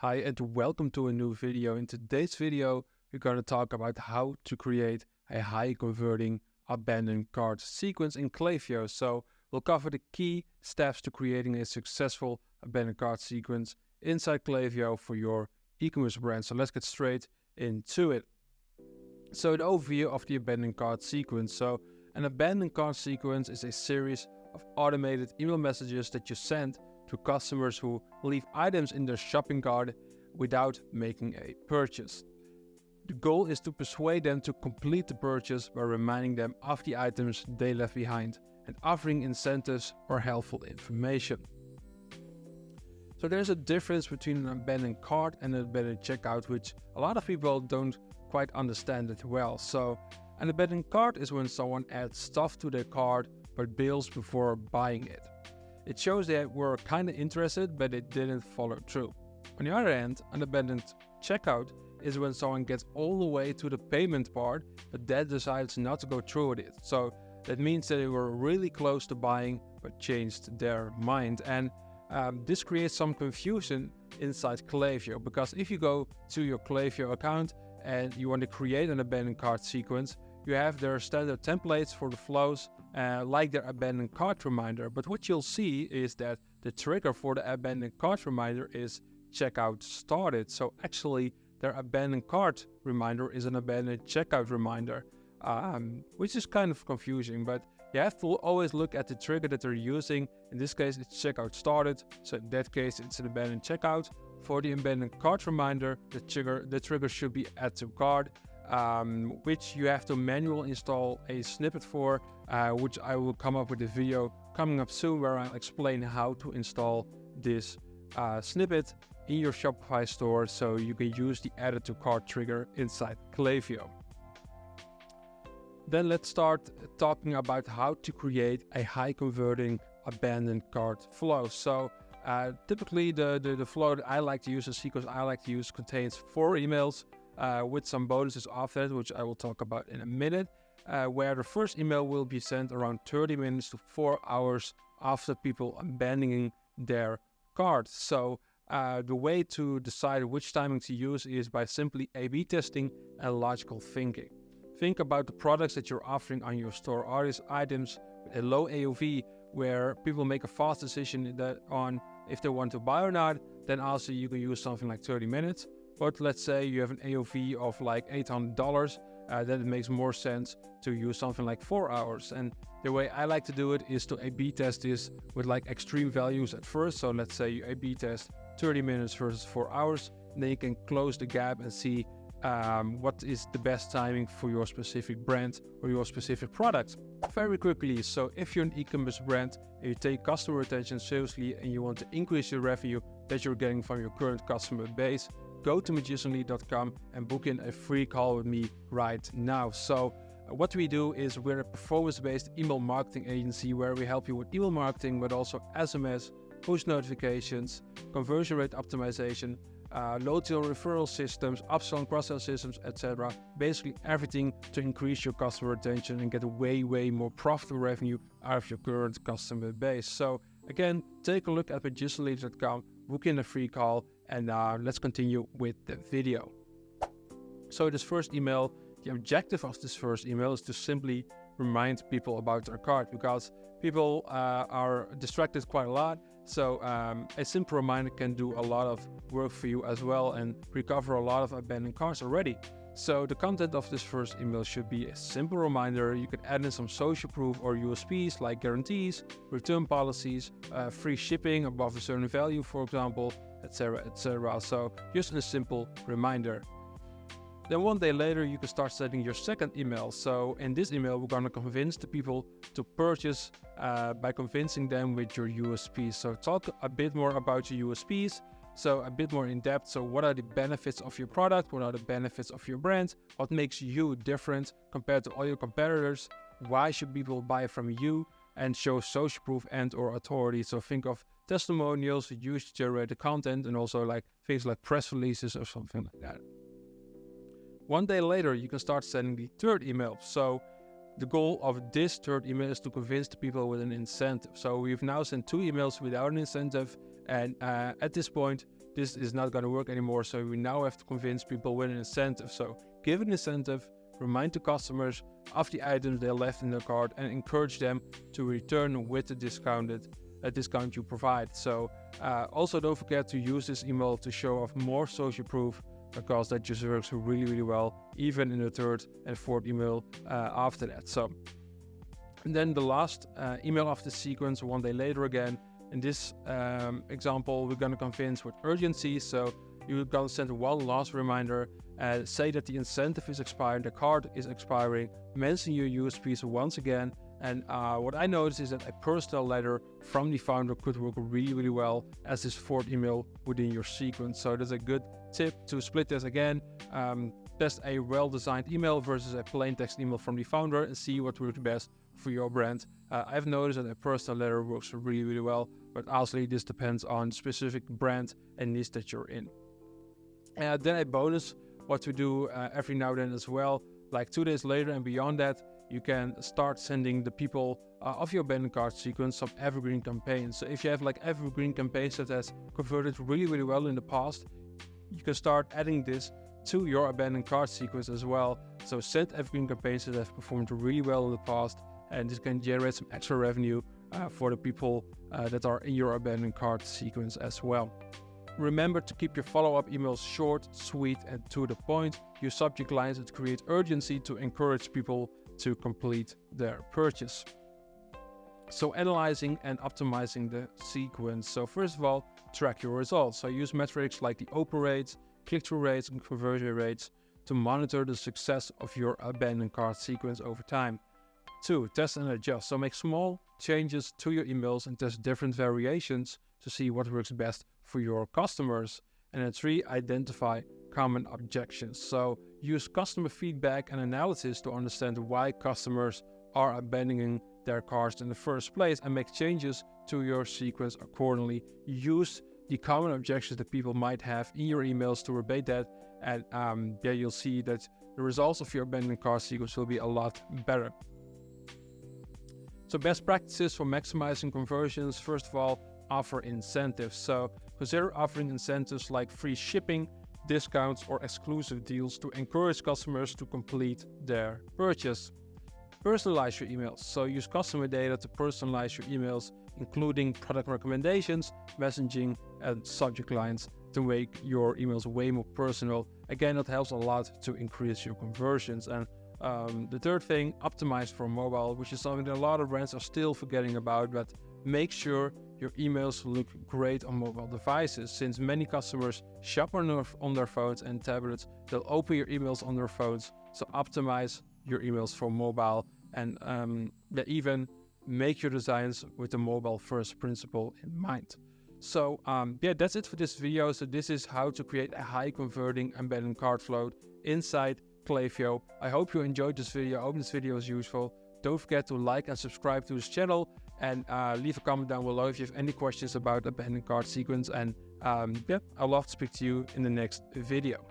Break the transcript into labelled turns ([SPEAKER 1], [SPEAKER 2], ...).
[SPEAKER 1] Hi and welcome to a new video. In today's video, we're going to talk about how to create a high converting abandoned cart sequence in Klaviyo. So we'll cover the key steps to creating a successful abandoned cart sequence inside Klaviyo for your e-commerce brand. So let's get straight into it. So the overview of the abandoned cart sequence. So an abandoned cart sequence is a series of automated email messages that you send to customers who leave items in their shopping cart without making a purchase. The goal is to persuade them to complete the purchase by reminding them of the items they left behind and offering incentives or helpful information. So there's a difference between an abandoned cart and an abandoned checkout, which a lot of people don't quite understand it well. So an abandoned cart is when someone adds stuff to their cart but bails before buying it. It shows they were kind of interested, but it didn't follow through. On the other hand, an abandoned checkout is when someone gets all the way to the payment part, but then decides not to go through with it. So that means that they were really close to buying, but changed their mind. And this creates some confusion inside Klaviyo, because if you go to your Klaviyo account and you want to create an abandoned cart sequence, you have their standard templates for the flows, like their abandoned cart reminder. But what you'll see is that the trigger for the abandoned cart reminder is checkout started. So actually, their abandoned cart reminder is an abandoned checkout reminder, which is kind of confusing. But you have to always look at the trigger that they're using. In this case, it's checkout started. So in that case, it's an abandoned checkout. For the abandoned cart reminder, the trigger should be add to cart, which you have to manually install a snippet for, which I will come up with a video coming up soon where I'll explain how to install this snippet in your Shopify store so you can use the add to cart trigger inside Klaviyo. Then let's start talking about how to create a high converting abandoned cart flow. So typically the flow that I like to use, the sequence I like to use, contains 4 emails with some bonuses after that, which I will talk about in a minute, where the first email will be sent around 30 minutes to 4 hours after people abandoning their cart. So the way to decide which timing to use is by simply A/B testing and logical thinking. Think about the products that you're offering on your store. Are these items with a low AOV where people make a fast decision on if they want to buy or not? Then also you can use something like 30 minutes. But let's say you have an AOV of like $800, then it makes more sense to use something like 4 hours. And the way I like to do it is to A/B test this with like extreme values at first. So let's say you A/B test 30 minutes versus 4 hours, and then you can close the gap and see what is the best timing for your specific brand or your specific product. Very quickly, so if you're an e-commerce brand and you take customer retention seriously and you want to increase your revenue that you're getting from your current customer base, go to magicianly.com and book in a free call with me right now. So what we do is we're a performance-based email marketing agency where we help you with email marketing, but also SMS, push notifications, conversion rate optimization, loyalty and referral systems, upsell and cross-sell systems, etc. Basically everything to increase your customer retention and get way more profitable revenue out of your current customer base. So again, take a look at magicianly.com, book in a free call, and let's continue with the video. So this first email, the objective of this first email is to simply remind people about their cart, because people are distracted quite a lot. So a simple reminder can do a lot of work for you as well and recover a lot of abandoned carts already. So the content of this first email should be a simple reminder. You can add in some social proof or USPs like guarantees, return policies, free shipping above a certain value, for example, etc., etc. So just a simple reminder. Then one day later, you can start sending your second email. So in this email, we're going to convince the people to purchase by convincing them with your USPs. So talk a bit more about your USPs. So a bit more in depth. So what are the benefits of your product? What are the benefits of your brand? What makes you different compared to all your competitors? Why should people buy from you? And show social proof and or authority. So think of testimonials, user-generated content, and also like things like press releases or something like that. One day later, you can start sending the third email. So the goal of this third email is to convince the people with an incentive. So we've now sent 2 emails without an incentive. And at this point, this is not going to work anymore. So we now have to convince people with an incentive. So give an incentive, remind the customers of the items they left in their cart, and encourage them to return with the discount you provide. So also don't forget to use this email to show off more social proof, because that just works really, really well, even in the third and fourth email after that. So, and then the last email of the sequence, one day later again. In this example, we're going to convince with urgency. So you're going to send one last reminder, say that the incentive is expiring, the card is expiring, mention your USPs once again. And what I noticed is that a personal letter from the founder could work really, really well as this fourth email within your sequence. So that's a good tip to split this again. Test a well-designed email versus a plain text email from the founder and see what works best for your brand. I've noticed that a personal letter works really, really well, but honestly, this depends on specific brand and niche that you're in. Then a bonus, what to do every now and then as well, like 2 days later and beyond that, you can start sending the people of your abandoned cart sequence some evergreen campaigns. So if you have like evergreen campaigns that has converted really, really well in the past, you can start adding this to your abandoned cart sequence as well. So send evergreen campaigns that have performed really well in the past, and this can generate some extra revenue for the people that are in your abandoned cart sequence as well. Remember to keep your follow-up emails short, sweet, and to the point. Use subject lines that create urgency to encourage people to complete their purchase. So analyzing and optimizing the sequence. So first of all, track your results. So use metrics like the open rates, click-through rates, and conversion rates to monitor the success of your abandoned cart sequence over time. 2, test and adjust. So make small changes to your emails and test different variations to see what works best for your customers. And then 3, identify common objections. So use customer feedback and analysis to understand why customers are abandoning their carts in the first place and make changes to your sequence accordingly. Use the common objections that people might have in your emails to rebate that, and you'll see that the results of your abandoned cart sequence will be a lot better. So best practices for maximizing conversions. First of all, offer incentives. So consider offering incentives like free shipping, discounts, or exclusive deals to encourage customers to complete their purchase. Personalize your emails. So use customer data to personalize your emails, including product recommendations, messaging, and subject lines to make your emails way more personal. Again, that helps a lot to increase your conversions. And the third thing, optimize for mobile, which is something that a lot of brands are still forgetting about, but make sure your emails look great on mobile devices. Since many customers shop on their phones and tablets, they'll open your emails on their phones. So optimize your emails for mobile, and even make your designs with the mobile first principle in mind. So that's it for this video. So this is how to create a high converting abandoned cart float inside Klaviyo. I hope you enjoyed this video. I hope this video was useful. Don't forget to like and subscribe to this channel, and leave a comment down below if you have any questions about abandoned cart sequence. And I'd love to speak to you in the next video.